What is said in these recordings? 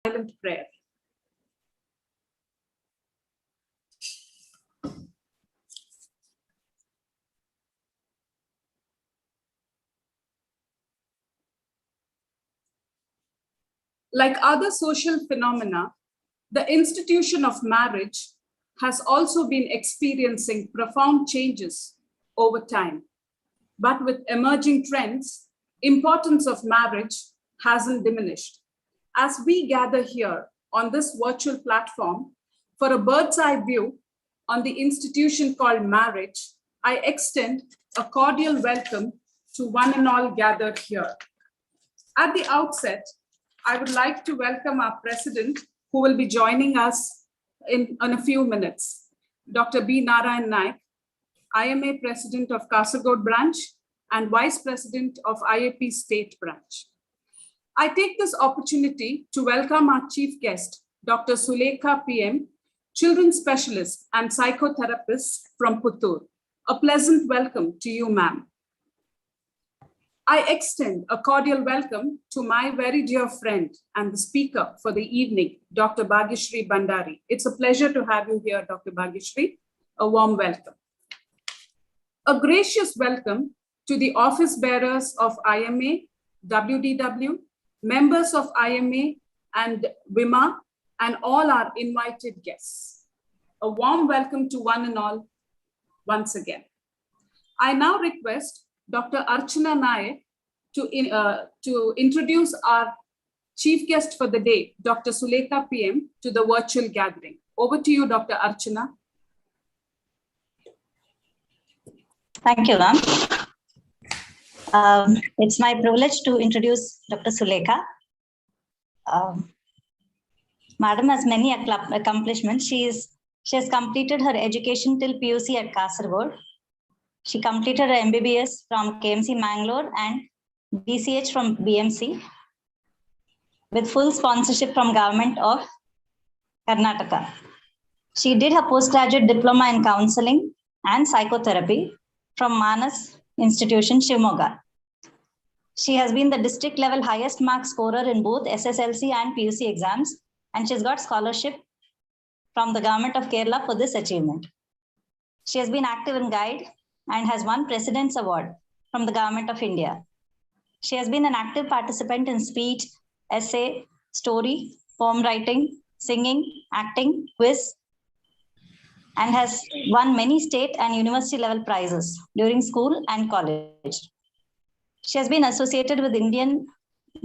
silent prayer. Like other social phenomena, the institution of marriage has also been experiencing profound changes over time. But with emerging trends, importance of marriage hasn't diminished. As we gather here on this virtual platform for a bird's eye view on the institution called marriage, I extend a cordial welcome to one and all gathered here. At the outset, I would like to welcome our president, who will be joining us in a few minutes, Dr. B. Narayan Naik, IMA President of Kasaragod Branch and Vice President of IAP State Branch. I take this opportunity to welcome our chief guest, Dr. Sulekha PM, children's specialist and psychotherapist from Puttur. A pleasant welcome to you, ma'am. I extend a cordial welcome to my very dear friend and the speaker for the evening, Dr. Bhagyashree Bandari. It's a pleasure to have you here, Dr. Bhagyashree. A warm welcome. A gracious welcome to the office bearers of IMA, WDW, members of IMA and WIMA, and all our invited guests. A warm welcome to one and all once again. I now request Dr. Archana Naik to introduce our chief guest for the day, Dr. Sulekha PM, to the virtual gathering. Over to you, Dr. Archana. Thank you, ma'am. It's my privilege to introduce Dr. Sulekha. Madam has many accomplishments. She has completed her education till PUC at Kasaragod. She completed her MBBS from KMC Mangalore and BCH from BMC with full sponsorship from Government of Karnataka. She did her postgraduate diploma in counseling and psychotherapy from Manas Institution, Shimoga. She has been the district level highest mark scorer in both SSLC and PUC exams, and she's got scholarship from the Government of Kerala for this achievement. She has been active in Guide and has won President's Award from the Government of India. She has been an active participant in speech, essay, story, poem writing, singing, acting, quiz, and has won many state and university level prizes during school and college. She has been associated with Indian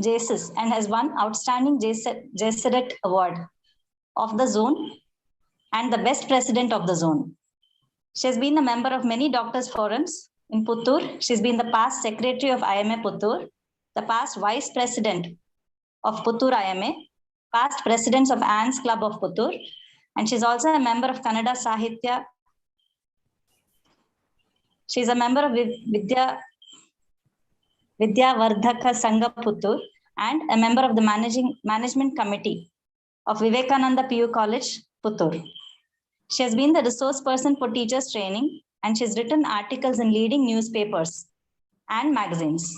JSIS and has won Outstanding JSERET Award of the Zone and the Best President of the Zone. She has been a member of many doctors' forums in Puttur. She's been the past secretary of IMA Puttur, the past vice president of Puttur IMA, past presidents of Anne's Club of Puttur, and she's also a member of Kannada Sahitya. She's a member of Vidya Vardhaka Sangha Puttur and a member of the management committee of Vivekananda PU College, Puttur. She has been the resource person for teachers training, and she's written articles in leading newspapers and magazines.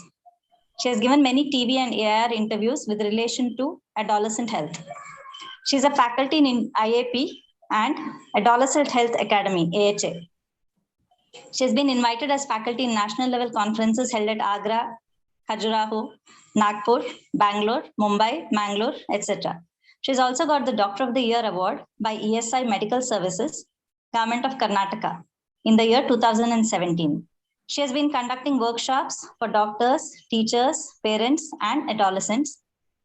She has given many TV and AIR interviews with relation to adolescent health. She's a faculty in IAP and Adolescent Health Academy, AHA. She has been invited as faculty in national level conferences held at Agra, Khajuraho, Nagpur, Bangalore, Mumbai, Mangalore, etc. She's also got the Doctor of the Year award by ESI Medical Services, Government of Karnataka, in the year 2017. She has been conducting workshops for doctors, teachers, parents, and adolescents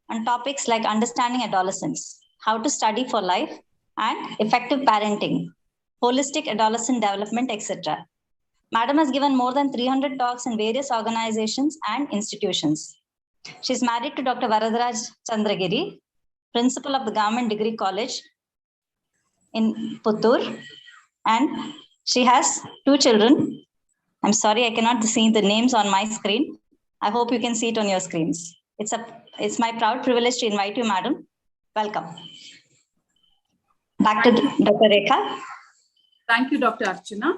on topics like understanding adolescence, how to study for life, and effective parenting, holistic adolescent development, etc. Madam has given more than 300 talks in various organizations and institutions. She is married to Dr. Varadaraj Chandragiri, principal of the Government Degree College in Puttur, and she has 2 children. I'm sorry, I cannot see the names on my screen. I hope you can see it on your screens. It's my proud privilege to invite you, madam. Welcome. Back to Dr. Rekha. Thank you, Dr. Archana.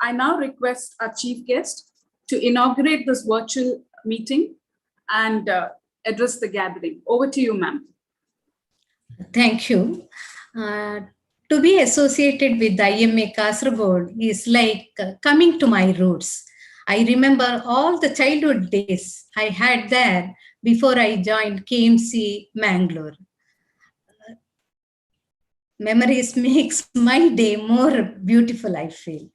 I now request our chief guest to inaugurate this virtual meeting and address the gathering. Over to you, ma'am. Thank you. Uh, to be associated with the IMA Kasaragod is like coming to my roots. I remember all the childhood days I had there before I joined KMC Mangalore. Memories makes my day more beautiful, I feel.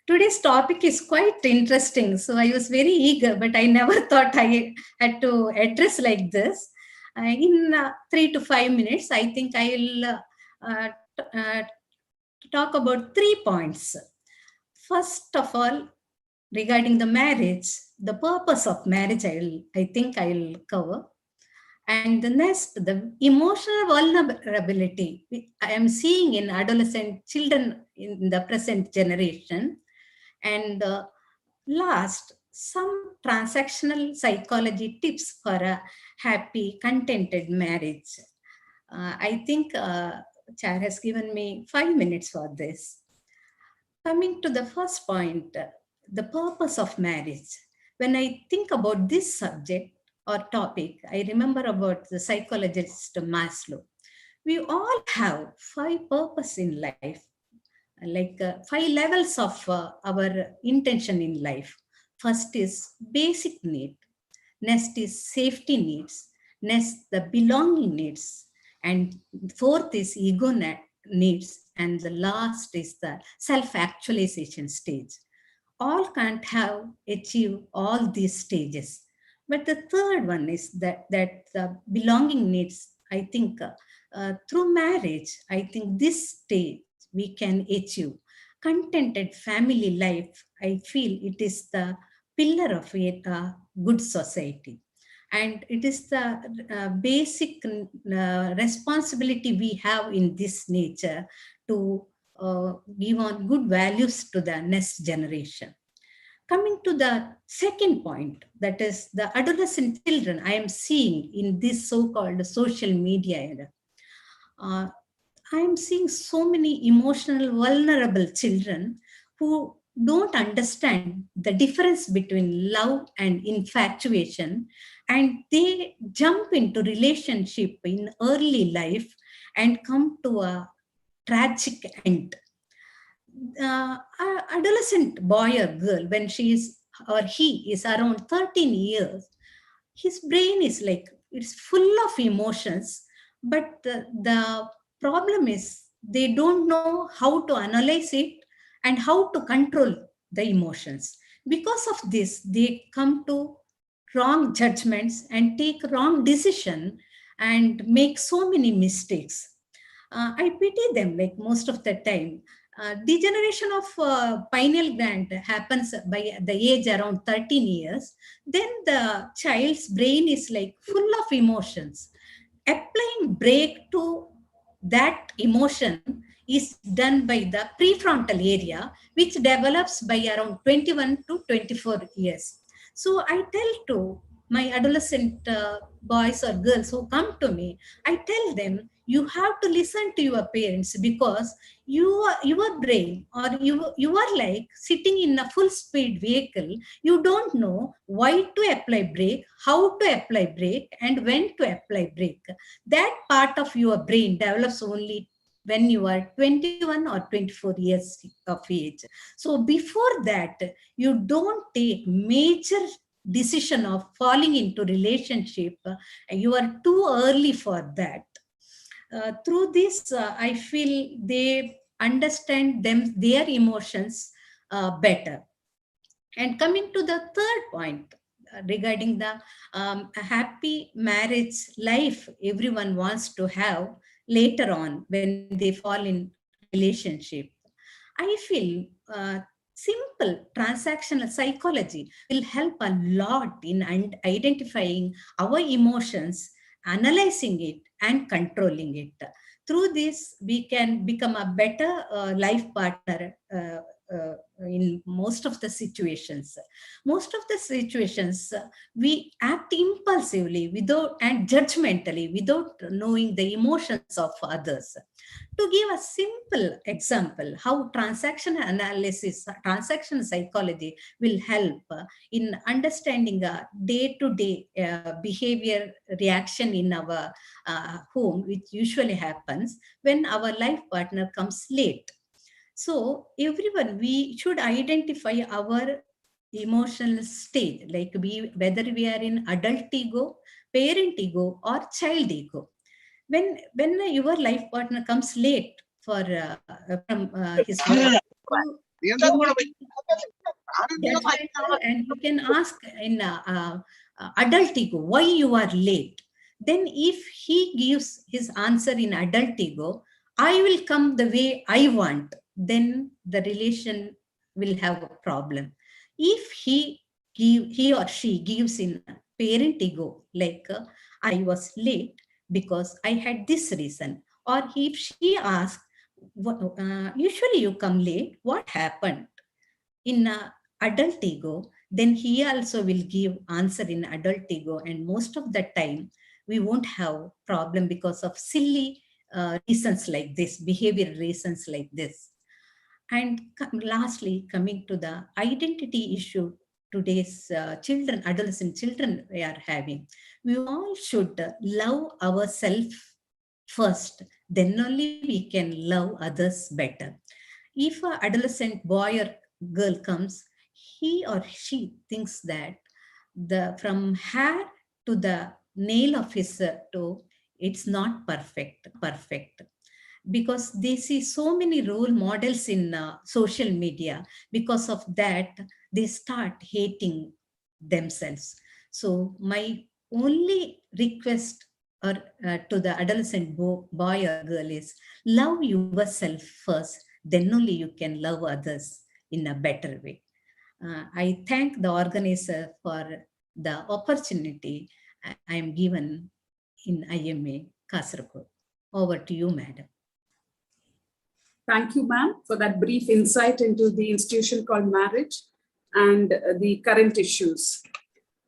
Today's topic is quite interesting, so I was very eager, but I never thought I had to address like this. In 3 to 5 minutes, I think I'll talk about 3 points. First of all, regarding the marriage, the purpose of marriage, I think I'll cover. And the next, the emotional vulnerability I am seeing in adolescent children in the present generation. And last, some transactional psychology tips for a happy, contented marriage. I think Chair has given me 5 minutes for this. Coming to the first point, the purpose of marriage. When I think about this subject or topic, I remember about the psychologist Maslow. We all have 5 purpose in life, like 5 levels of our intention in life. First is basic need. Next is safety needs. Next, the belonging needs. And fourth is ego needs. And the last is the self-actualization stage. All can't have achieved all these stages. But the third one is that the belonging needs, I think, through marriage, I think this stage we can achieve. Contented family life, I feel it is the pillar of a good society. And it is the basic responsibility we have in this nature to give on good values to the next generation. Coming to the second point, that is the adolescent children I am seeing in this so-called social media era. Uh, I am seeing so many emotional, vulnerable children who don't understand the difference between love and infatuation, and they jump into relationship in early life and come to a tragic end. Adolescent boy or girl, when she is or he is around 13 years, his brain is like it's full of emotions, but the problem is they don't know how to analyze it and how to control the emotions. Because of this, they come to wrong judgments and take wrong decision and make so many mistakes. I pity them like most of the time. Degeneration of pineal gland happens by the age around 13 years. Then the child's brain is like full of emotions. Applying brake to that emotion is done by the prefrontal area, which develops by around 21 to 24 years. So I tell to my adolescent boys or girls who come to me, I tell them, you have to listen to your parents, because your brain, or you are like sitting in a full speed vehicle. You don't know why to apply brake, how to apply brake, and when to apply brake. That part of your brain develops only when you are 21 or 24 years of age. So before that, you don't take major decision of falling into relationship. You are too early for that. Through this, I feel they understand their emotions better. And coming to the third point, regarding the a happy marriage life everyone wants to have later on when they fall in relationship, I feel simple transactional psychology will help a lot in identifying our emotions, analyzing it, and controlling it. Through this, we can become a better life partner in most of the situations. Most of the situations, we act impulsively without and judgmentally without knowing the emotions of others. To give a simple example, how transaction analysis, transaction psychology will help in understanding a day-to-day behavior reaction in our home, which usually happens when our life partner comes late. So everyone, we should identify our emotional stage, like whether we are in adult ego, parent ego, or child ego. When your life partner comes late for from his work, you judgmental, and you can ask in adult ego why you are late. Then if he gives his answer in adult ego, I will come the way I want, then the relation will have a problem. If he or she gives in parent ego, like I was late because I had this reason, or if she asks, usually you come late, what happened? In adult ego, then he also will give answer in adult ego, and most of the time we won't have problem because of silly reasons like this, behavior reasons like this. And lastly, coming to the identity issue today's children, adolescent children we are having, we all should love ourselves first, then only we can love others better. If an adolescent boy or girl comes, he or she thinks that the from hair to the nail of his toe, it's not perfect, because they see so many role models in social media. Because of that, they start hating themselves. So my only request or to the adolescent boy or girl is, love yourself first, then only you can love others in a better way. I thank the organizer for the opportunity I am given in IMA Kasaragod. Over to you, madam. Thank you, ma'am, for that brief insight into the institution called marriage and the current issues.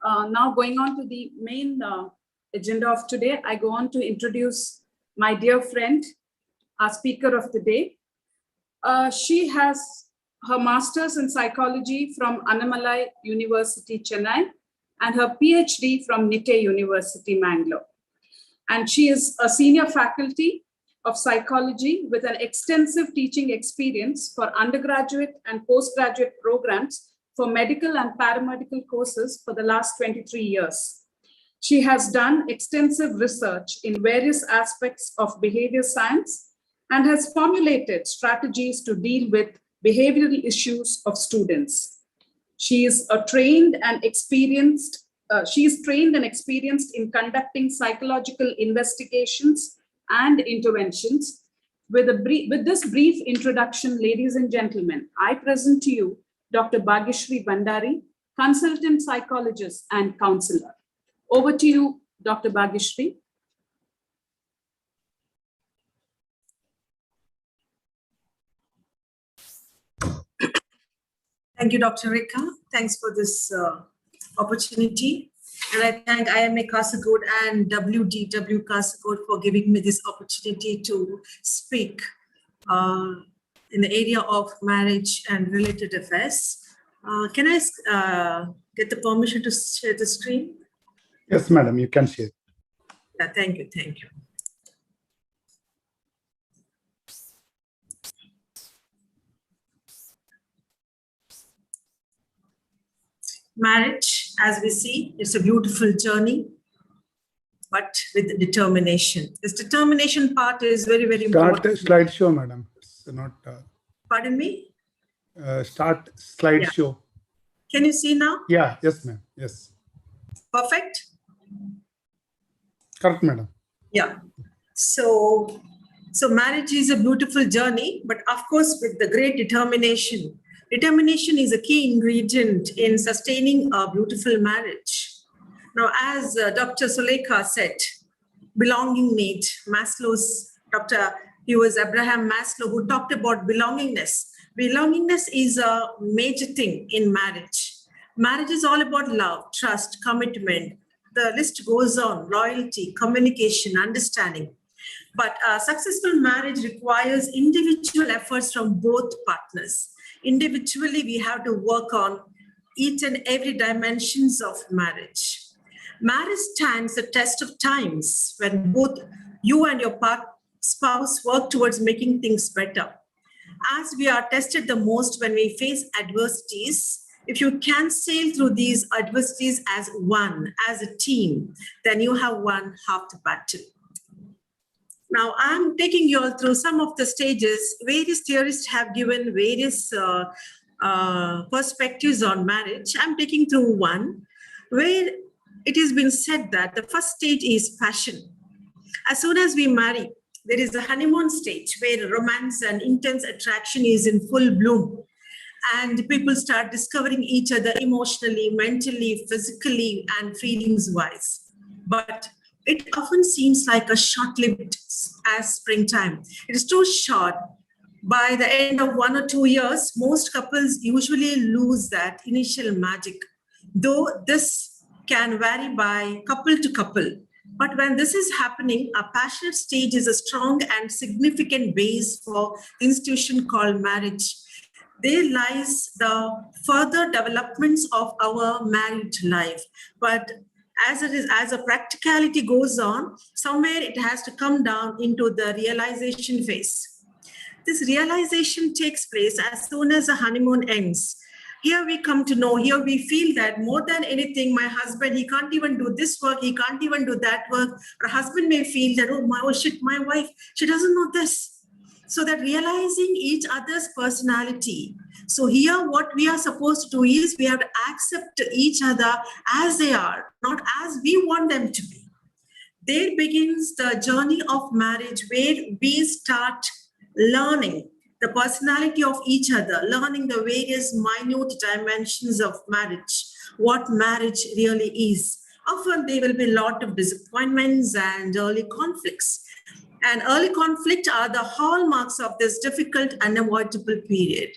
Now going on to the main agenda of today, I go on to introduce my dear friend, our speaker of the day. She has her master's in psychology from Annamalai University, Chennai, and her PhD from Nitte University, Mangalore. And she is a senior faculty of psychology with an extensive teaching experience for undergraduate and postgraduate programs for medical and paramedical courses for the last 23 years. She has done extensive research in various aspects of behavior science and has formulated strategies to deal with behavioral issues of students. She is trained and experienced in conducting psychological investigations and interventions. With this brief introduction, ladies and gentlemen, I present to you Dr. Bhagyashree Bandari, consultant psychologist and counselor. Over to you, Dr. Bhagyashree. Thank you, Dr. Rekha. Thanks for this opportunity. And I thank IMA Kasaragod and WDW Kasaragod for giving me this opportunity to speak in the area of marriage and related affairs. Can I get the permission to share the screen? Yes, madam, you can share. Yeah, thank you. Marriage, as we see, it's a beautiful journey, but with determination. This determination part is very, very important. Start slideshow, madam. It's not. Pardon me? Start slideshow. Can you see now? Yeah, yes, ma'am. Yes. Perfect? Correct, madam. Yeah. So marriage is a beautiful journey, but of course, with the great determination. Determination is a key ingredient in sustaining a beautiful marriage. Now, as Dr. Sulekha said, belonging need, Dr. He was Abraham Maslow, who talked about belongingness. Belongingness is a major thing in marriage. Marriage is all about love, trust, commitment. The list goes on: loyalty, communication, understanding. But a successful marriage requires individual efforts from both partners. Individually, we have to work on each and every dimensions of marriage. Marriage stands the test of times when both you and your spouse work towards making things better. As we are tested the most when we face adversities, if you can sail through these adversities as one, as a team, then you have won half the battle. Now, I'm taking you all through some of the stages. Various theorists have given various perspectives on marriage. I'm taking through one where it has been said that the first stage is passion. As soon as we marry, there is a honeymoon stage where romance and intense attraction is in full bloom. And people start discovering each other emotionally, mentally, physically, and feelings-wise. But it often seems like a short-lived as springtime. It is too short. By the end of 1 or 2 years, most couples usually lose that initial magic, though this can vary by couple to couple. But when this is happening, a passionate stage is a strong and significant base for the institution called marriage. There lies the further developments of our married life. But as a practicality goes on, somewhere it has to come down into the realization phase. This realization takes place as soon as the honeymoon ends. Here we come to know, here we feel that more than anything, my husband, he can't even do this work, he can't even do that work. Or husband may feel that, oh shit, my wife, she doesn't know this. So that realizing each other's personality. So here what we are supposed to do is we have to accept each other as they are, not as we want them to be. There begins the journey of marriage where we start learning the personality of each other, learning the various minute dimensions of marriage, what marriage really is. Often there will be a lot of disappointments and early conflicts. And early conflict are the hallmarks of this difficult, unavoidable period.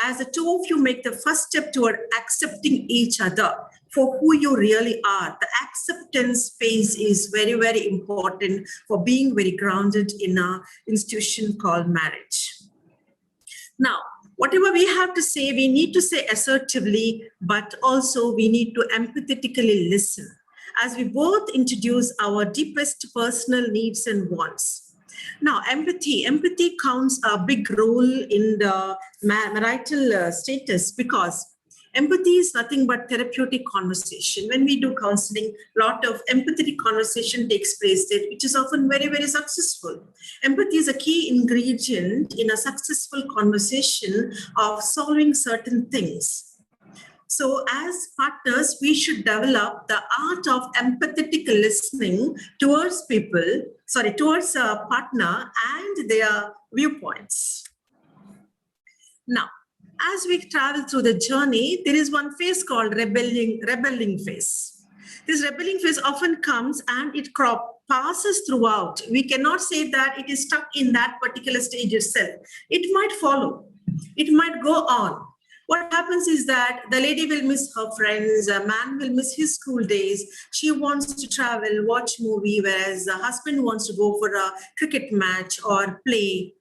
As the two of you make the first step toward accepting each other for who you really are, the acceptance phase is very, very important for being very grounded in an institution called marriage. Now, whatever we have to say, we need to say assertively, but also we need to empathetically listen as we both introduce our deepest personal needs and wants. Now, empathy counts a big role in the marital status because empathy is nothing but therapeutic conversation. When we do counseling, a lot of empathetic conversation takes place there, which is often very, very successful. Empathy is a key ingredient in a successful conversation of solving certain things. So as partners, we should develop the art of empathetic listening towards towards a partner and their viewpoints. Now, as we travel through the journey, there is one phase called rebelling phase. This rebelling phase often comes and it passes throughout. We cannot say that it is stuck in that particular stage itself. It might follow. It might go on. What happens is that the lady will miss her friends, a man will miss his school days. She wants to travel, watch movie, whereas the husband wants to go for a cricket match or play.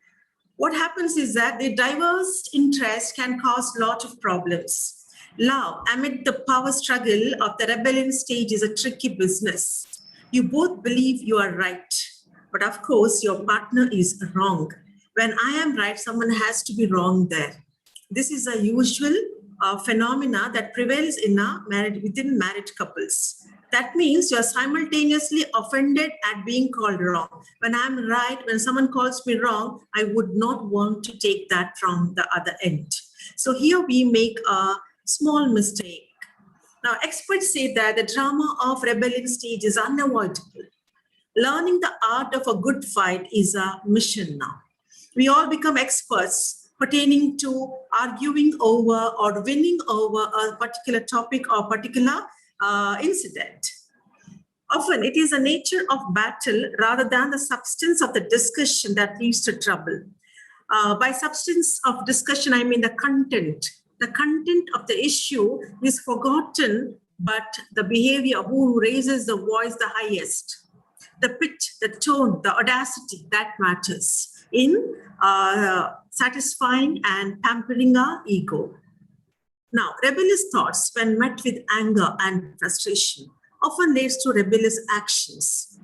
What happens is that the diverse interest can cause a lot of problems. Love, amid the power struggle of the rebellion stage, is a tricky business. You both believe you are right, but of course your partner is wrong. When I am right, someone has to be wrong there. This is a usual phenomena that prevails within married couples. That means you're simultaneously offended at being called wrong. When I'm right, when someone calls me wrong, I would not want to take that from the other end. So here we make a small mistake. Now, experts say that the drama of rebellion stage is unavoidable. Learning the art of a good fight is a mission now. We all become experts pertaining to arguing over or winning over a particular topic or particular incident. Often it is the nature of battle rather than the substance of the discussion that leads to trouble. By substance of discussion, I mean the content. The content of the issue is forgotten, but the behavior, who raises the voice the highest, the pitch, the tone, the audacity, that matters in satisfying and pampering our ego. Now, rebellious thoughts, when met with anger and frustration, often leads to rebellious actions.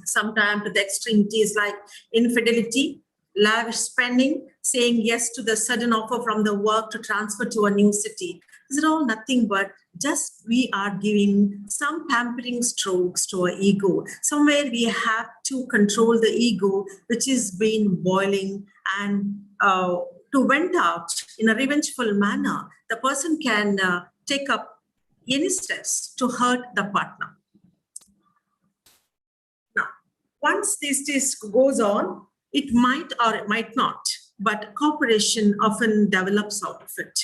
Sometimes to the extremities like infidelity, lavish spending, saying yes to the sudden offer from the work to transfer to a new city. These are all nothing but just we are giving some pampering strokes to our ego. Somewhere we have to control the ego, which is been boiling, and to vent out in a revengeful manner, the person can take up any steps to hurt the partner. Now, once this goes on, it might or it might not, but cooperation often develops out of it.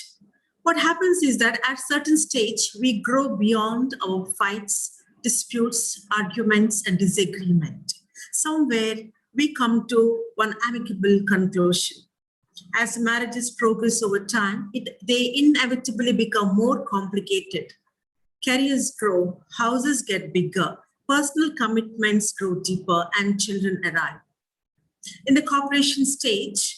What happens is that at certain stage, we grow beyond our fights, disputes, arguments, and disagreement. Somewhere we come to one amicable conclusion. As marriages progress over time, they inevitably become more complicated. Careers grow, houses get bigger, personal commitments grow deeper, and children arrive. In the cooperation stage,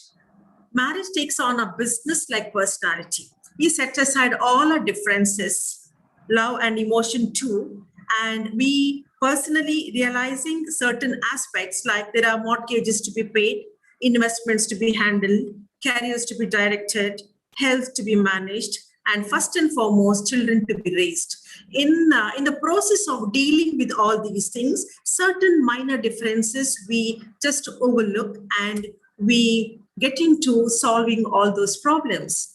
marriage takes on a business-like personality. We set aside all our differences, love and emotion too, and we personally realizing certain aspects like there are mortgages to be paid, investments to be handled, careers to be directed, health to be managed, and first and foremost, children to be raised. In the process of dealing with all these things, certain minor differences we just overlook and we get into solving all those problems.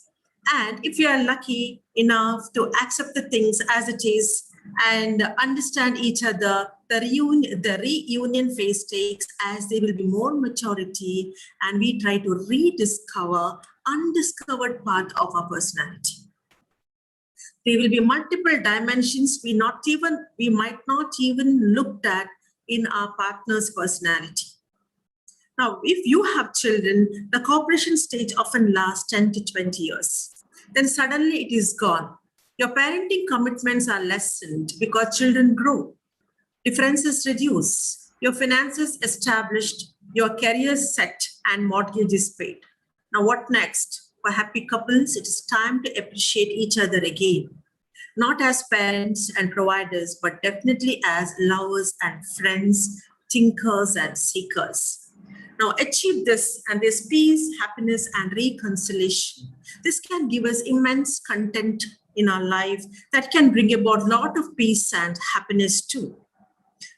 And if you are lucky enough to accept the things as it is and understand each other, the reunion phase takes as there will be more maturity and we try to rediscover undiscovered part of our personality. There will be multiple dimensions we might not even looked at in our partner's personality. Now, if you have children, the cooperation stage often lasts 10 to 20 years. Then suddenly it is gone. Your parenting commitments are lessened because children grow. Differences reduce. Your finances established, your career set, and mortgage is paid. Now, what next? For happy couples, it is time to appreciate each other again. Not as parents and providers, but definitely as lovers and friends, thinkers and seekers. Now, achieve this, and there's peace, happiness, and reconciliation. This can give us immense content in our life that can bring about a lot of peace and happiness too.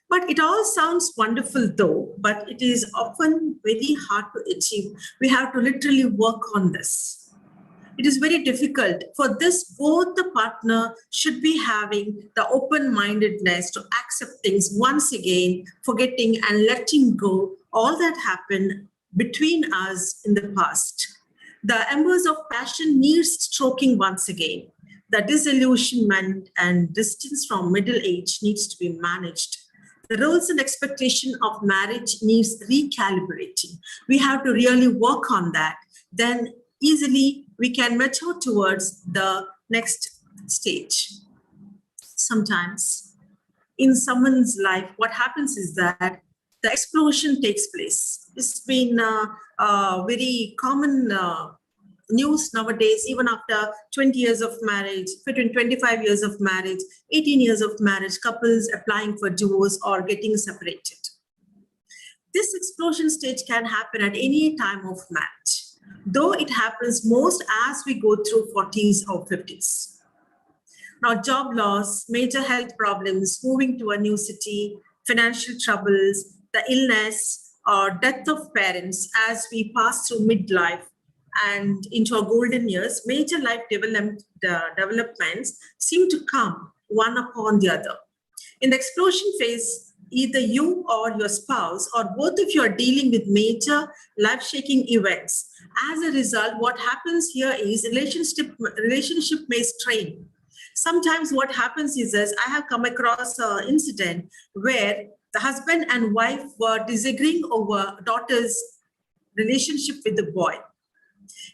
But it all sounds wonderful though, but it is often very hard to achieve. We have to literally work on this. It is very difficult. For this, both the partner should be having the open-mindedness to accept things once again, forgetting and letting go all that happened between us in the past. The embers of passion needs stroking once again. The disillusionment and distance from middle age needs to be managed. The roles and expectation of marriage needs recalibrating. We have to really work on that. Then easily we can mature towards the next stage. Sometimes in someone's life, what happens is that the explosion takes place. It's been very common news nowadays, even after 20 years of marriage, between 25 years of marriage, 18 years of marriage, couples applying for divorce or getting separated. This explosion stage can happen at any time of marriage, though it happens most as we go through 40s or 50s. Now, job loss, major health problems, moving to a new city, financial troubles, the illness or death of parents as we pass through midlife and into our golden years, major life developments seem to come one upon the other. In the explosion phase, either you or your spouse or both of you are dealing with major life-shaking events. As a result, what happens here is relationship may strain. sometimes what happens is this, I have come across an incident where the husband and wife were disagreeing over daughter's relationship with the boy.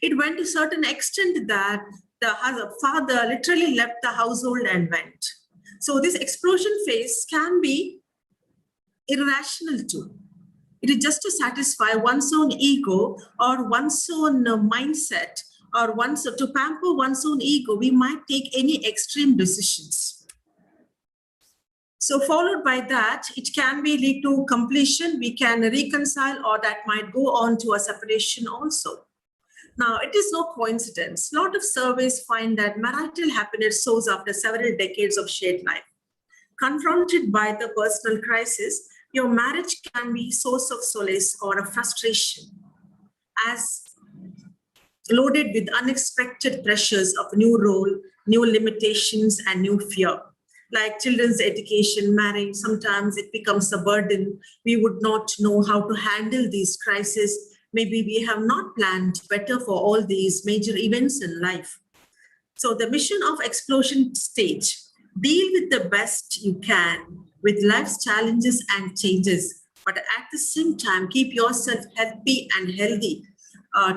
It went to a certain extent that the father literally left the household and went. So this explosion phase can be irrational too. It is just to satisfy one's own ego or one's own mindset, or to pamper one's own ego. We might take any extreme decisions. So followed by that, it can be lead to completion. We can reconcile, or that might go on to a separation also. Now, it is no coincidence. A lot of surveys find that marital happiness soars after several decades of shared life. Confronted by the personal crisis, your marriage can be a source of solace or a frustration, as loaded with unexpected pressures of new role, new limitations, and new fear. Like children's education, marriage, sometimes it becomes a burden. We would not know how to handle these crises. Maybe we have not planned better for all these major events in life. So the mission of explosion stage, deal with the best you can with life's challenges and changes, but at the same time, keep yourself happy and healthy.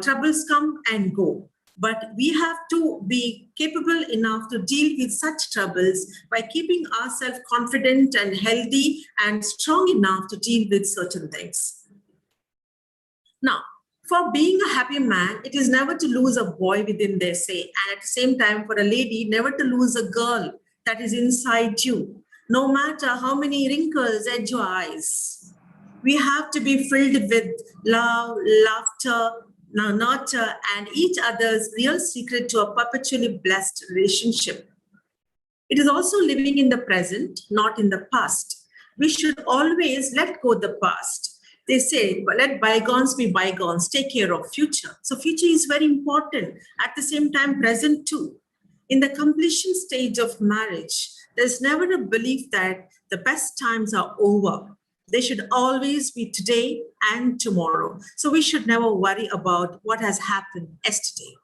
Troubles come and go, but we have to be capable enough to deal with such troubles by keeping ourselves confident and healthy and strong enough to deal with certain things. Now, for being a happy man, it is never to lose a boy within their say, and at the same time, for a lady, never to lose a girl that is inside you, no matter how many wrinkles edge your eyes. We have to be filled with love, laughter, nurture, and each other's real secret to a perpetually blessed relationship. It is also living in the present, not in the past. We should always let go the past. They say, let bygones be bygones, take care of future. So future is very important. At the same time, present too. In the completion stage of marriage, there's never a belief that the best times are over. They should always be today and tomorrow. So we should never worry about what has happened yesterday.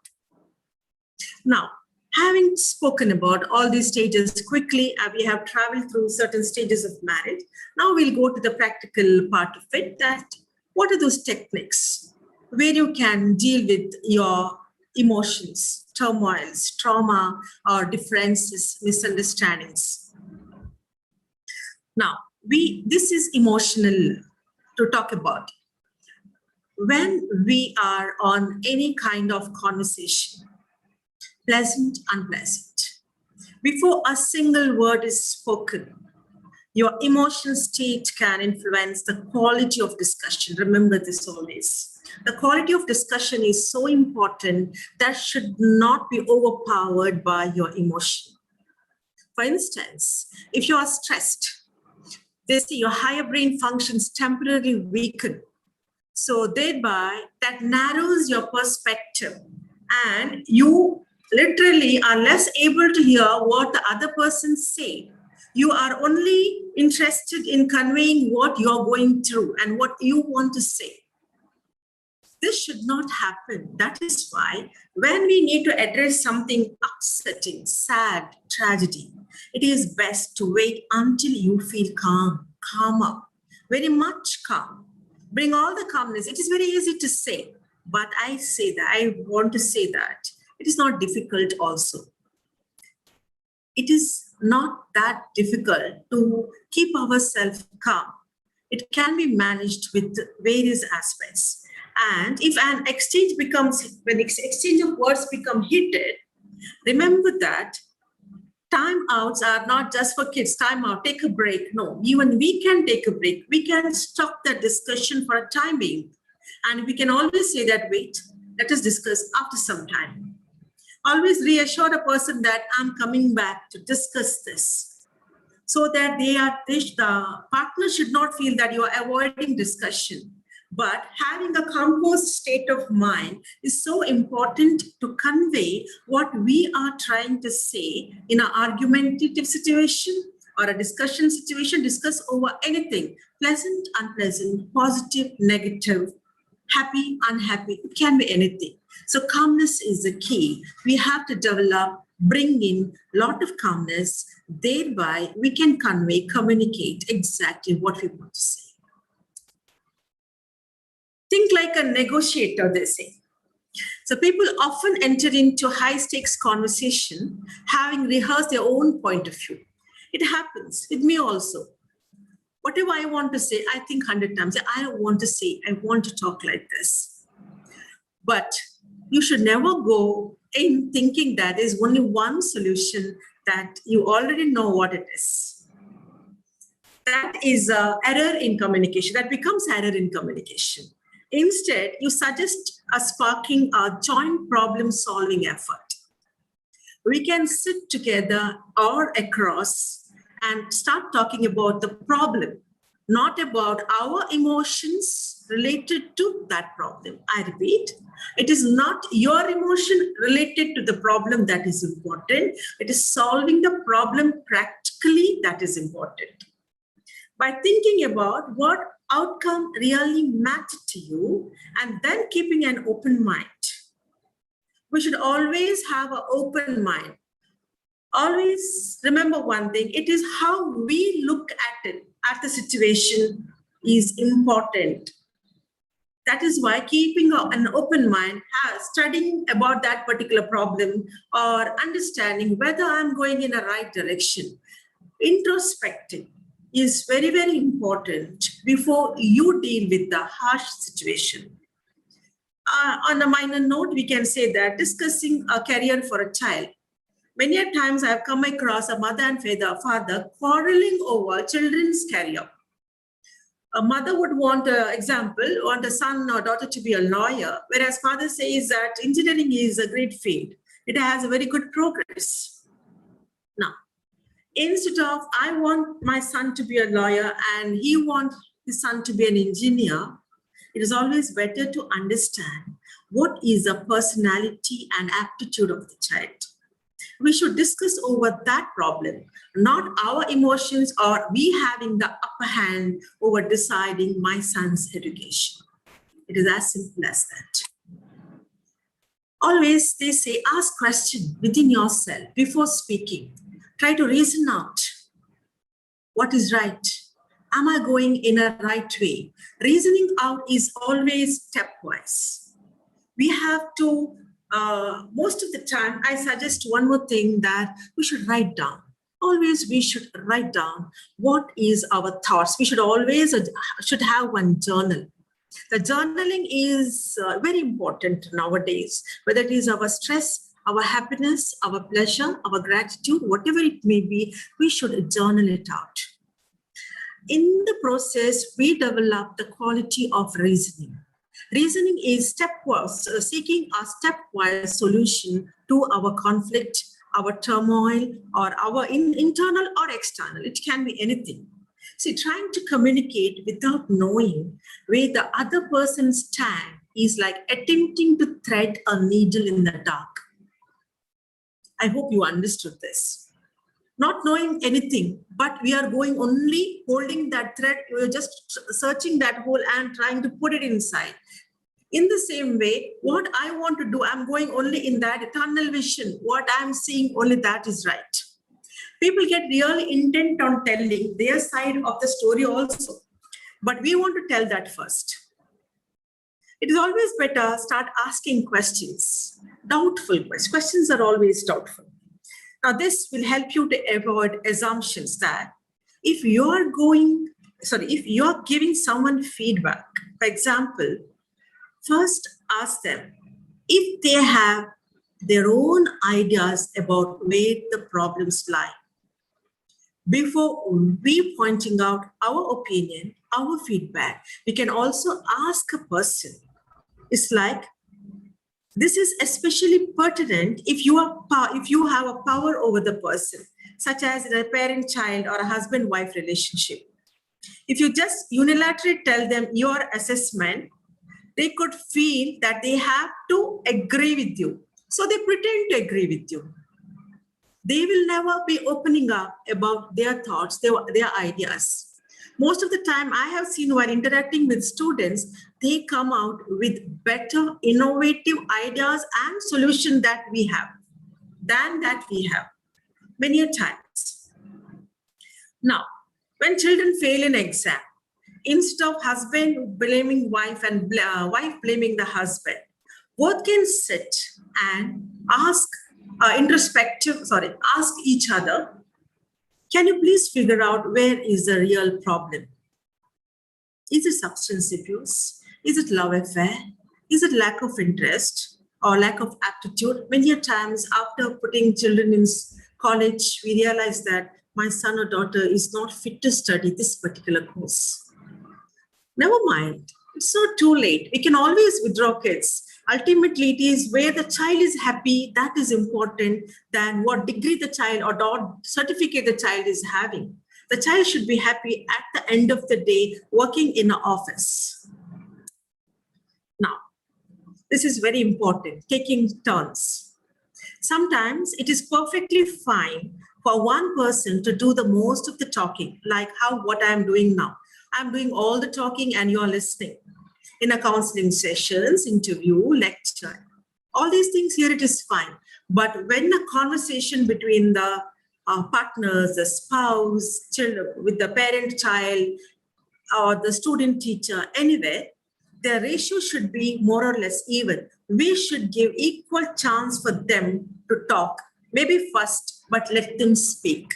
Now, having spoken about all these stages quickly, we have traveled through certain stages of marriage. Now we'll go to the practical part of it, that what are those techniques where you can deal with your emotions, turmoils, trauma, or differences, misunderstandings. Now, this is emotional to talk about. When we are on any kind of conversation, pleasant, unpleasant, before a single word is spoken, your emotional state can influence the quality of discussion. Remember this always. The quality of discussion is so important that should not be overpowered by your emotion. For instance, if you are stressed, they say your higher brain functions temporarily weaken. So thereby, that narrows your perspective, and you literally are less able to hear what the other person say. You are only interested in conveying what you're going through and what you want to say. This should not happen. That is why when we need to address something upsetting, sad, tragedy, it is best to wait until you feel calmer, very much calm. Bring all the calmness. It is very easy to say, but I want to say that. It is not difficult also. It is not that difficult to keep ourselves calm. It can be managed with various aspects. And if an exchange of words become heated, remember that timeouts are not just for kids. Time out, take a break. No, even we can take a break. We can stop the discussion for a time being. And we can always say that, wait, let us discuss after some time. Always reassure a person that I'm coming back to discuss this, so that the partner should not feel that you are avoiding discussion. But having a composed state of mind is so important to convey what we are trying to say in an argumentative situation or a discussion situation. Discuss over anything, pleasant, unpleasant, positive, negative, happy, unhappy. It can be anything. So calmness is the key. We have to develop bring in a lot of calmness. Thereby, we can communicate exactly what we want to say. Think like a negotiator, they say. So people often enter into high-stakes conversation, having rehearsed their own point of view. It happens with me also. Whatever I want to say, I think 100 times. I don't want to say, I want to talk like this. But you should never go in thinking that there's only one solution that you already know what it is. That is error in communication. That becomes error in communication. Instead, you suggest sparking a joint problem-solving effort. We can sit together or across and start talking about the problem, not about our emotions related to that problem. I repeat, it is not your emotion related to the problem that is important. It is solving the problem practically that is important. By thinking about what outcome really matters to you and then keeping an open mind. We should always have an open mind. Always remember one thing, it is how we look at it, at the situation is important. That is why keeping an open mind, studying about that particular problem or understanding whether I'm going in a right direction, introspecting is very, very important before you deal with the harsh situation. On a minor note, we can say that discussing a career for a child. Many a times I've come across a mother and father quarreling over children's career. A mother would want a son or daughter to be a lawyer, whereas father says that engineering is a great field. It has a very good progress. Now, instead of I want my son to be a lawyer and he wants his son to be an engineer, it is always better to understand what is the personality and aptitude of the child. We should discuss over that problem, not our emotions or we having the upper hand over deciding my son's education. It is as simple as that. Always, they say, ask questions within yourself before speaking. Try to reason out what is right. Am I going in a right way? Reasoning out is always stepwise. We have to, most of the time, I suggest one more thing that we should write down. Always we should write down what is our thoughts. We should always should have one journal. The journaling is very important nowadays, whether it is our stress, our happiness, our pleasure, our gratitude, whatever it may be, we should journal it out. In the process, we develop the quality of reasoning. Reasoning is stepwise, seeking a stepwise solution to our conflict, our turmoil, or our internal or external. It can be anything. See, trying to communicate without knowing where the other person stands is like attempting to thread a needle in the dark. I hope you understood this. Not knowing anything, but we are going only holding that thread, we're just searching that hole and trying to put it inside. In the same way, what I want to do, I'm going only in that tunnel vision. What I'm seeing, only that is right. People get really intent on telling their side of the story also, but we want to tell that first. It is always better start asking questions, doubtful questions. Questions are always doubtful. Now, this will help you to avoid assumptions that if you are giving someone feedback, for example, first ask them if they have their own ideas about where the problems lie. Before we pointing out our opinion, our feedback, we can also ask a person. It's like, this is especially pertinent if you have a power over the person, such as in a parent-child or a husband-wife relationship. If you just unilaterally tell them your assessment, they could feel that they have to agree with you. So they pretend to agree with you. They will never be opening up about their thoughts, their ideas. Most of the time I have seen while interacting with students, they come out with better, innovative ideas and solutions that we have. than that we have many a times. Now, when children fail in exam, instead of husband blaming wife and wife blaming the husband, both can sit and ask ask each other, can you please figure out where is the real problem? Is it substance abuse? Is it love affair? Is it lack of interest or lack of aptitude? Many a times after putting children in college, we realize that my son or daughter is not fit to study this particular course. Never mind, it's not too late. We can always withdraw kids. Ultimately, it is where the child is happy that is important than what degree the child or certificate the child is having. The child should be happy at the end of the day working in an office. Now, this is very important, taking turns. Sometimes it is perfectly fine for one person to do the most of the talking, like what I am doing now. I'm doing all the talking and you're listening. In a counseling sessions, interview, lecture, all these things here, it is fine. But when a conversation between the partners, the spouse, children, with the parent child, or the student teacher, anywhere, the ratio should be more or less even. We should give equal chance for them to talk, maybe first, but let them speak.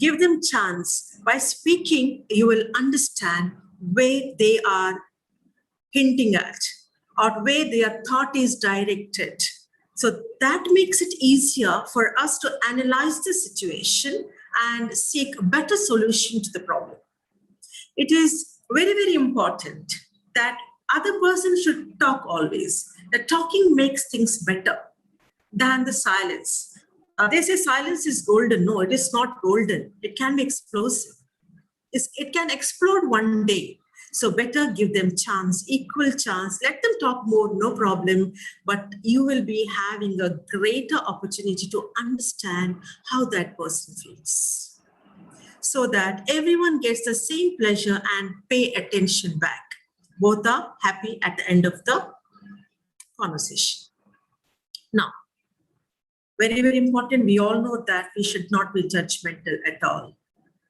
Give them chance. By speaking, you will understand where they are hinting at or where their thought is directed. So that makes it easier for us to analyze the situation and seek a better solution to the problem. It is very, very important that other person should talk always. The talking makes things better than the silence. They say silence is golden. No, it is not golden. It can be explosive. It can explode one day. So better give them chance, equal chance. Let them talk more, no problem. But you will be having a greater opportunity to understand how that person feels, so that everyone gets the same pleasure and pay attention back. Both are happy at the end of the conversation. Now, very, very important, we all know that we should not be judgmental at all.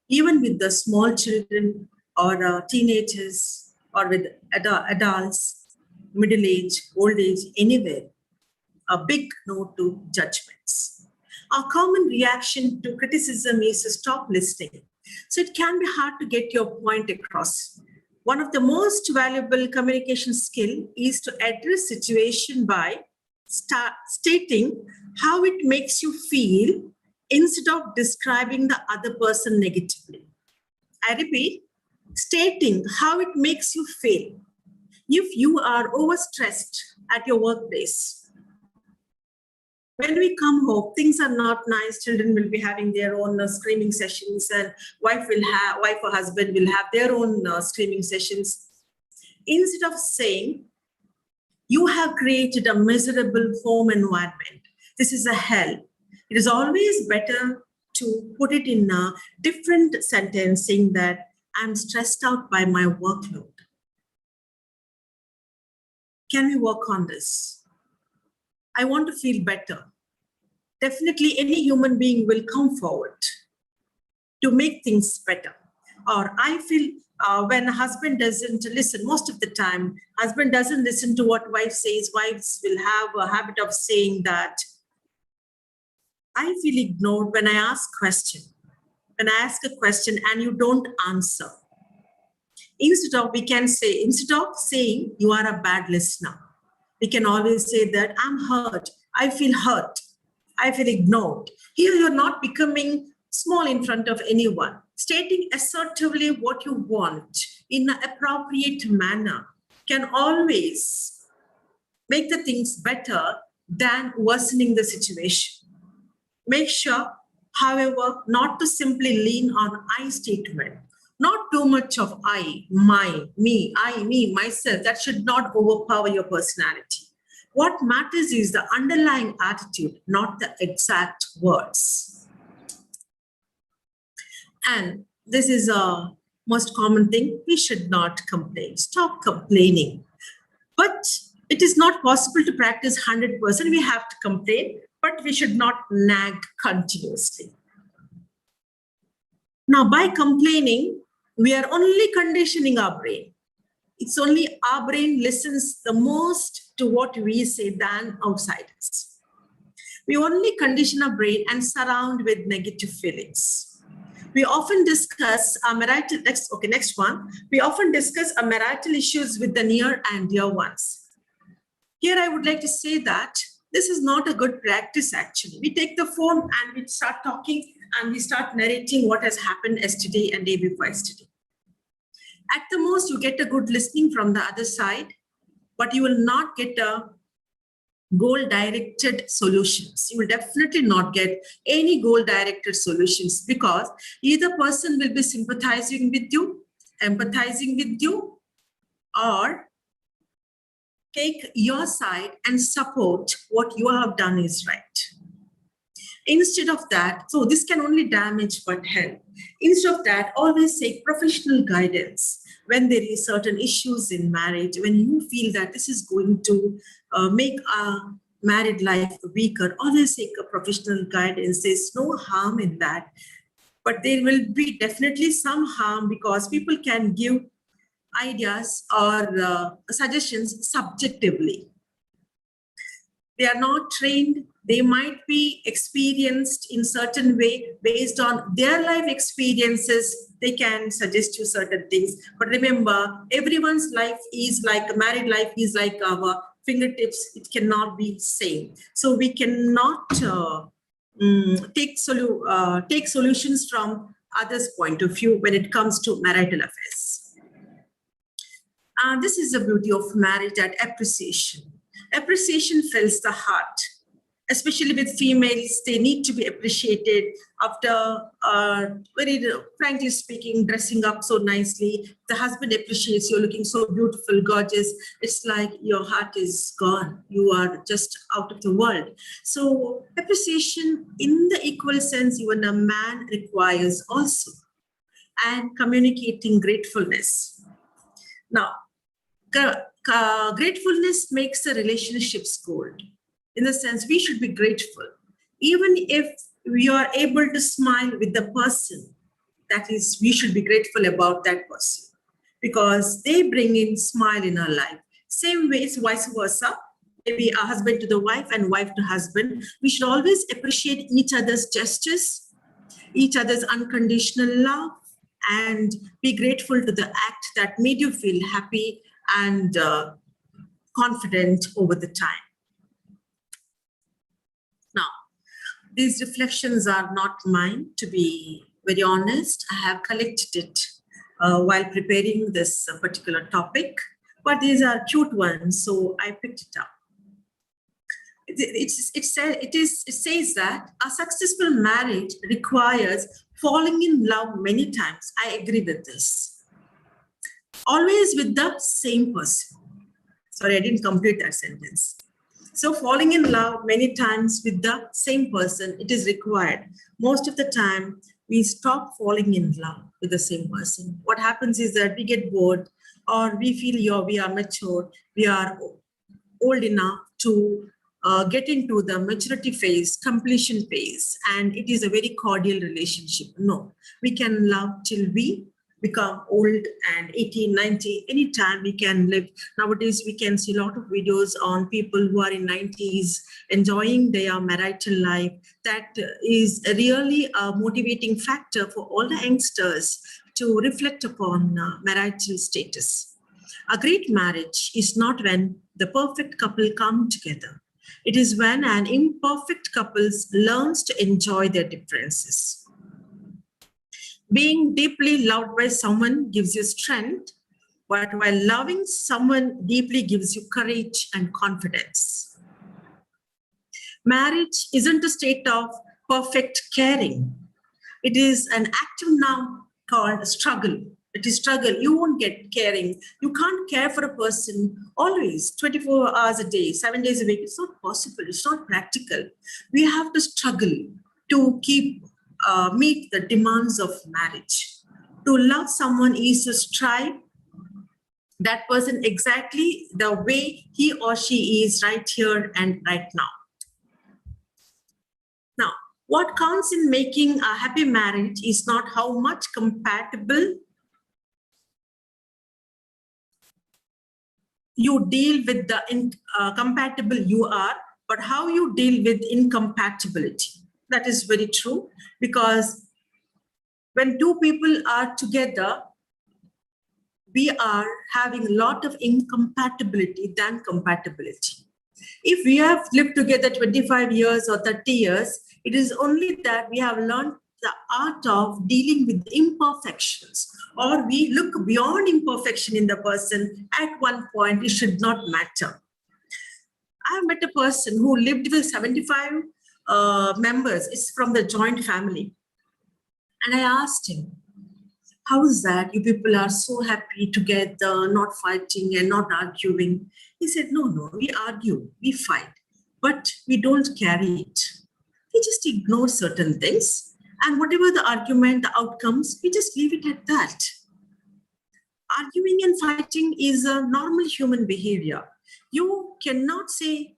Even with the small children or teenagers or with adults, middle age, old age, anywhere, a big no to judgments. Our common reaction to criticism is to stop listening. So it can be hard to get your point across. One of the most valuable communication skill is to address situation by stating how it makes you feel instead of describing the other person negatively. I repeat, stating how it makes you feel. If you are overstressed at your workplace, when we come home, things are not nice. Children will be having their own screaming sessions, and wife or husband will have their own screaming sessions. Instead of saying, you have created a miserable home environment, this is a hell, it is always better to put it in a different sentence, saying that I'm stressed out by my workload. Can we work on this? I want to feel better. Definitely any human being will come forward to make things better. Or I feel when a husband doesn't listen, most of the time, husband doesn't listen to what wife says. Wives will have a habit of saying that, I feel ignored when I ask a question and you don't answer. Instead of saying you are a bad listener, we can always say that I'm hurt, I feel ignored. Here you're not becoming small in front of anyone. Stating assertively what you want in an appropriate manner can always make the things better than worsening the situation. Make sure, however, not to simply lean on I statement. Not too much of I, my, me, myself. That should not overpower your personality. What matters is the underlying attitude, not the exact words. And this is a most common thing. We should not complain. Stop complaining. But it is not possible to practice 100%. We have to complain. but we should not nag continuously. Now, by complaining, we are only conditioning our brain. It's only our brain listens the most to what we say than outsiders. We only condition our brain and surround with negative feelings. We often discuss our marital, next one. We often discuss our marital issues with the near and dear ones. Here, I would like to say that this is not a good practice, actually. We take the phone and we start talking and we start narrating what has happened yesterday and day before yesterday. At the most, you get a good listening from the other side, but you will not get a goal-directed solutions. You will definitely not get any goal-directed solutions because either person will be sympathizing with you, empathizing with you, or take your side and support what you have done is right. Instead of that, so this can only damage but help. Instead of that, always seek professional guidance when there is certain issues in marriage, when you feel that this is going to make our married life weaker, always seek a professional guidance. There's no harm in that, but there will be definitely some harm because people can give ideas or suggestions subjectively. They are not trained. They might be experienced in certain way based on their life experiences. They can suggest you certain things. But remember, everyone's life is like a married life is like our fingertips. It cannot be same. So we cannot take solutions from others' point of view when it comes to marital affairs. This is the beauty of marriage, that appreciation. Appreciation fills the heart, especially with females. They need to be appreciated after, very frankly speaking, dressing up so nicely. The husband appreciates you looking so beautiful, gorgeous. It's like your heart is gone. You are just out of the world. So appreciation in the equal sense, even a man requires also, and communicating gratefulness. Now, gratefulness makes the relationships gold. In the sense, we should be grateful. Even if we are able to smile with the person, that is, we should be grateful about that person because they bring in smile in our life. Same ways, vice versa. Maybe a husband to the wife and wife to husband. We should always appreciate each other's gestures, each other's unconditional love, and be grateful to the act that made you feel happy and confident over the time. Now, these reflections are not mine, to be very honest. I have collected it while preparing this particular topic, but these are cute ones, so I picked it up. It says that a successful marriage requires falling in love many times. I agree with this. Always with the same person. Sorry, I didn't complete that sentence. So falling in love many times with the same person, it is required. Most of the time, we stop falling in love with the same person. What happens is that we get bored or we feel we are mature, we are old enough to get into the maturity phase, completion phase, and it is a very cordial relationship. No, we can love till we become old and 18, 90, anytime we can live. Nowadays, we can see a lot of videos on people who are in 90s enjoying their marital life. That is really a motivating factor for all the youngsters to reflect upon marital status. A great marriage is not when the perfect couple come together. It is when an imperfect couple learns to enjoy their differences. Being deeply loved by someone gives you strength, but while loving someone deeply gives you courage and confidence. Marriage isn't a state of perfect caring. It is an active noun called struggle. It is struggle. You won't get caring. You can't care for a person always, 24 hours a day, 7 days a week. It's not possible. It's not practical. We have to struggle to meet the demands of marriage. To love someone is to strive that person exactly the way he or she is right here and right now. Now, what counts in making a happy marriage is not how much compatible you deal with the compatible you are, but how you deal with incompatibility. That is very true, because when two people are together, we are having a lot of incompatibility than compatibility. If we have lived together 25 years or 30 years, it is only that we have learned the art of dealing with imperfections, or we look beyond imperfection in the person. At one point, it should not matter. I have met a person who lived with 75 members. It's from the joint family. And I asked him, how is that? You people are so happy together, not fighting and not arguing. He said, no, we argue, we fight, but we don't carry it. We just ignore certain things. And whatever the argument, the outcomes, we just leave it at that. Arguing and fighting is a normal human behavior. You cannot say,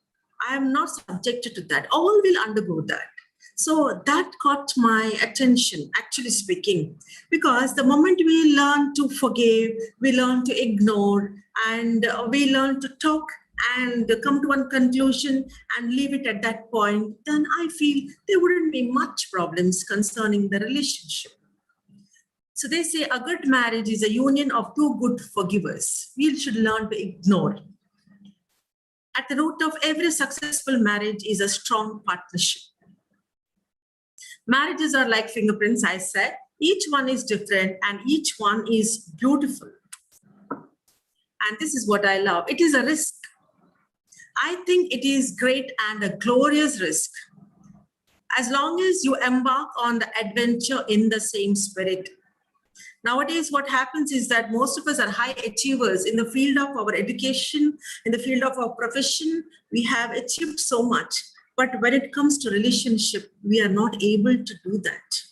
I am not subjected to that. All will undergo that. So that caught my attention, actually speaking, because the moment we learn to forgive, we learn to ignore, and we learn to talk and come to one conclusion and leave it at that point, then I feel there wouldn't be much problems concerning the relationship. So they say a good marriage is a union of two good forgivers. We should learn to ignore. At the root of every successful marriage is a strong partnership. Marriages are like fingerprints, I said. Each one is different and each one is beautiful. And this is what I love. It is a risk. I think it is great and a glorious risk. As long as you embark on the adventure in the same spirit. Nowadays, what happens is that most of us are high achievers in the field of our education, in the field of our profession. We have achieved so much. But when it comes to relationship, we are not able to do that.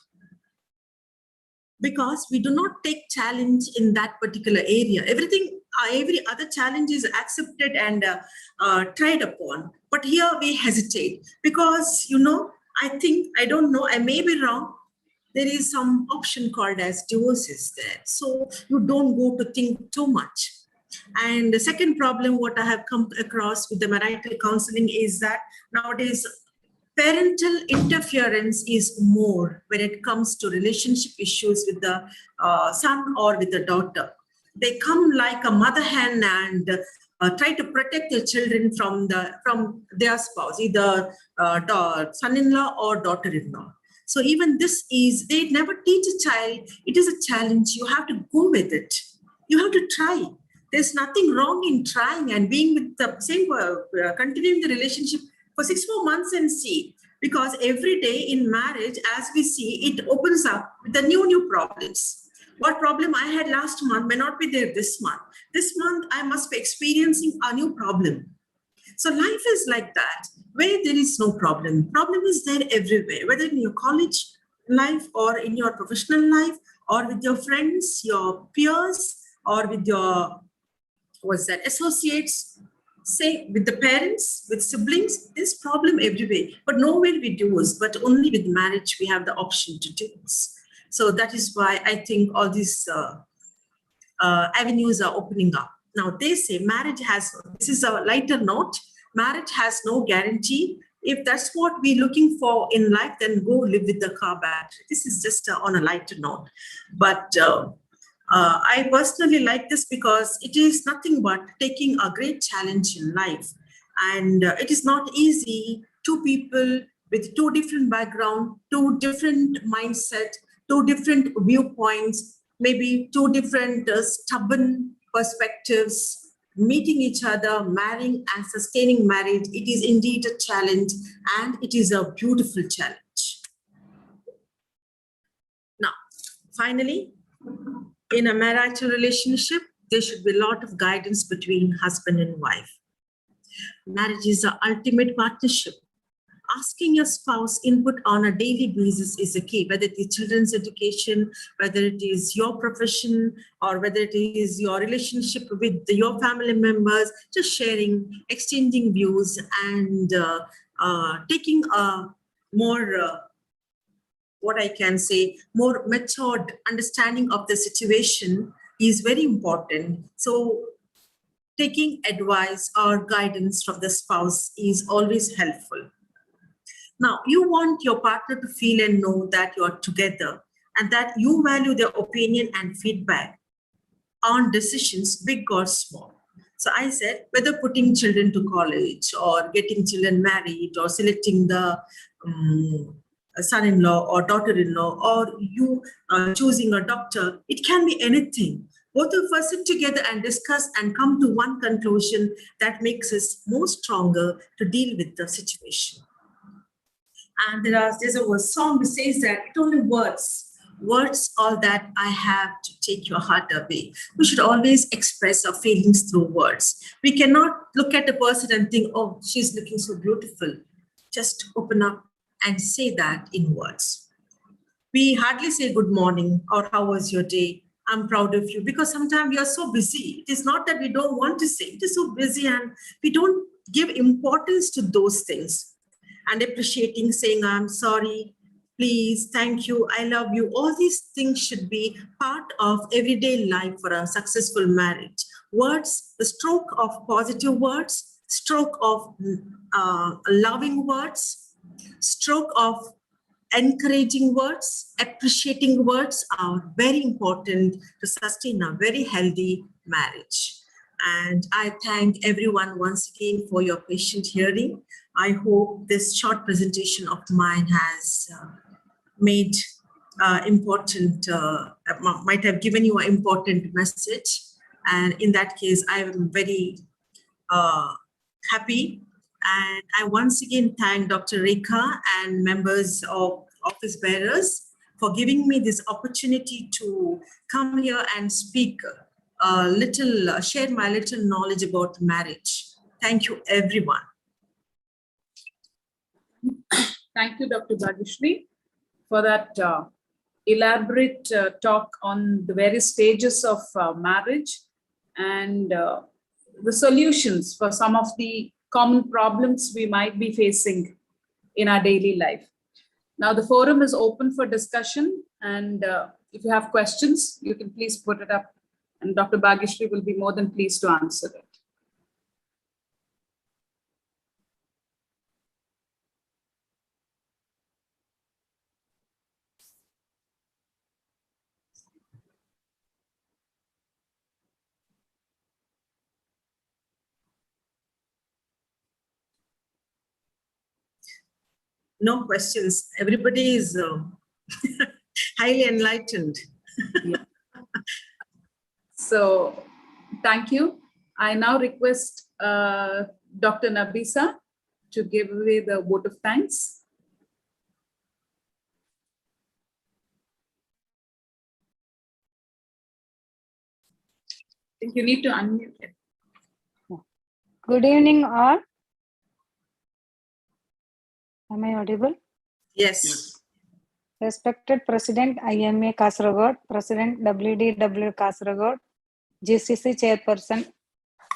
Because we do not take challenge in that particular area. Every other challenge is accepted and tried upon. But here we hesitate because, I don't know, I may be wrong. There is some option called as divorces there. So you don't go to think too much. And the second problem, what I have come across with the marital counseling is that nowadays parental interference is more when it comes to relationship issues with the son or with the daughter. They come like a mother hen and try to protect their children from their spouse, either son-in-law or daughter-in-law. So even this is, they never teach a child, it is a challenge, you have to go with it. You have to try. There's nothing wrong in trying and being with the same, continuing the relationship for 6 more months and see. Because every day in marriage, as we see, it opens up with the new problems. What problem I had last month may not be there this month. This month, I must be experiencing a new problem. So life is like that, where there is no problem. Problem is there everywhere, whether in your college life or in your professional life or with your friends, your peers, or with your associates, say with the parents, with siblings. There's problem everywhere, but nowhere we do this, but only with marriage we have the option to do this. So that is why I think all these avenues are opening up. Now they say marriage has, this is a lighter note, marriage has no guarantee. If that's what we're looking for in life, then go live with the car battery. This is just on a lighter note. But I personally like this because it is nothing but taking a great challenge in life. And it is not easy. Two people with two different backgrounds, two different mindset, two different viewpoints, maybe two different stubborn perspectives, meeting each other, marrying and sustaining marriage. It is indeed a challenge, and it is a beautiful challenge. Now, finally, in a marital relationship, there should be a lot of guidance between husband and wife. Marriage is the ultimate partnership. Asking your spouse input on a daily basis is the key, whether it is children's education, whether it is your profession, or whether it is your relationship with your family members, just sharing, exchanging views, and taking a more, what I can say, more matured understanding of the situation is very important. So taking advice or guidance from the spouse is always helpful. Now, you want your partner to feel and know that you are together and that you value their opinion and feedback on decisions, big or small. So I said, whether putting children to college or getting children married or selecting the son-in-law or daughter-in-law, or you choosing a doctor, it can be anything. Both of us sit together and discuss and come to one conclusion that makes us more stronger to deal with the situation. And there's a song that says that it's only words all that I have to take your heart away. We should always express our feelings through words. We cannot look at a person and think, oh, she's looking so beautiful. Just open up and say that in words. We hardly say good morning or how was your day? I'm proud of you, because sometimes we are so busy. It is not that we don't want to say, it is so busy and we don't give importance to those things. And appreciating, saying, I'm sorry, please, thank you, I love you. All these things should be part of everyday life for a successful marriage. Words, the stroke of positive words, stroke of loving words, stroke of encouraging words, appreciating words are very important to sustain a very healthy marriage. And I thank everyone once again for your patient hearing. I hope this short presentation of mine has made important, might have given you an important message. And in that case, I am very happy. And I once again thank Dr. Rekha and members of office bearers for giving me this opportunity to come here and speak a little, share my little knowledge about marriage. Thank you, everyone. Thank you, Dr. Bhagishri, for that elaborate talk on the various stages of marriage and the solutions for some of the common problems we might be facing in our daily life. Now, the forum is open for discussion, and if you have questions, you can please put it up, and Dr. Bhagishri will be more than pleased to answer it. No questions. Everybody is highly enlightened. Yeah. So, thank you. I now request Dr. Nabisa to give away the vote of thanks. I think you need to unmute it. Good evening, all. Am I audible? Yes. Respected President IMA Kasaragod, President WDW Kasaragod, GCC Chairperson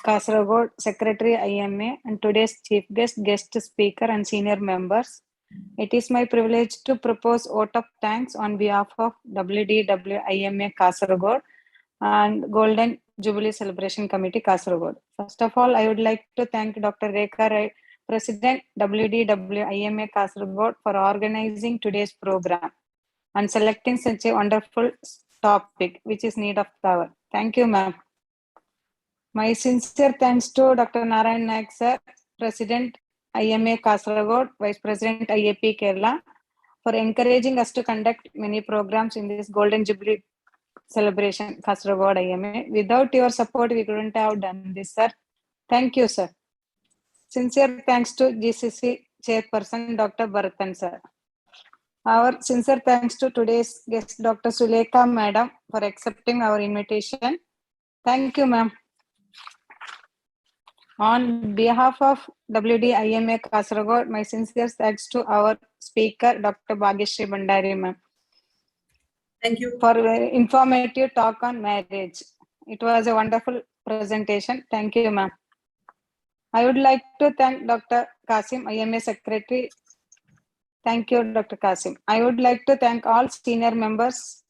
Kasaragod, Secretary IMA, and today's Chief Guest, Guest Speaker, and Senior Members. It is my privilege to propose vote of thanks on behalf of WDW IMA Kasaragod and Golden Jubilee Celebration Committee Kasaragod. First of all, I would like to thank Dr. Rekha Rai, President WDW IMA Kasaragod, for organizing today's program and selecting such a wonderful topic, which is need of the hour. Thank you, ma'am. My sincere thanks to Dr. Narayan Naik sir, President IMA Kasaragod, Vice President IAP Kerala, for encouraging us to conduct many programs in this Golden Jubilee Celebration Kasaragod IMA. Without your support, we couldn't have done this, sir. Thank you, sir. Sincere thanks to GCC Chairperson Dr. Bharatan, sir. Our sincere thanks to today's guest, Dr. Sulekha Madam, for accepting our invitation. Thank you, ma'am. On behalf of WDIMA Kasaragod, my sincere thanks to our speaker, Dr. Bhagishri Bandari, ma'am. Thank you. For very informative talk on marriage. It was a wonderful presentation. Thank you, ma'am. I would like to thank Dr. Kasim, IMA Secretary, Thank you, Dr. Kasim. I would like to thank all senior members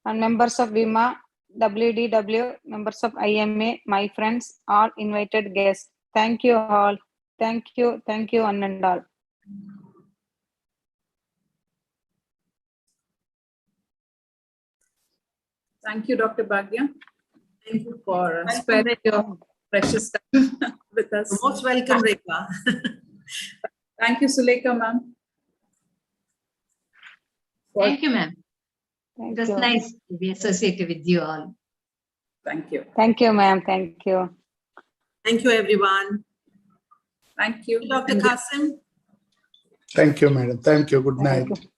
and members of WIMA, WDW, members of IMA, my friends, all invited guests. Thank you all. Thank you, one and all. Thank you, Dr. Bhagya. Thank you for sparing your precious time with us. You're most welcome, Rekha. Thank you, Sulekha, ma'am. Thank you, ma'am. Thank It was you. nice to be associated with you all. Thank you. Thank you, ma'am. Thank you. Thank you, everyone. Thank you. Dr. Kasim. Thank you, madam. Thank you. Good Thank night. you.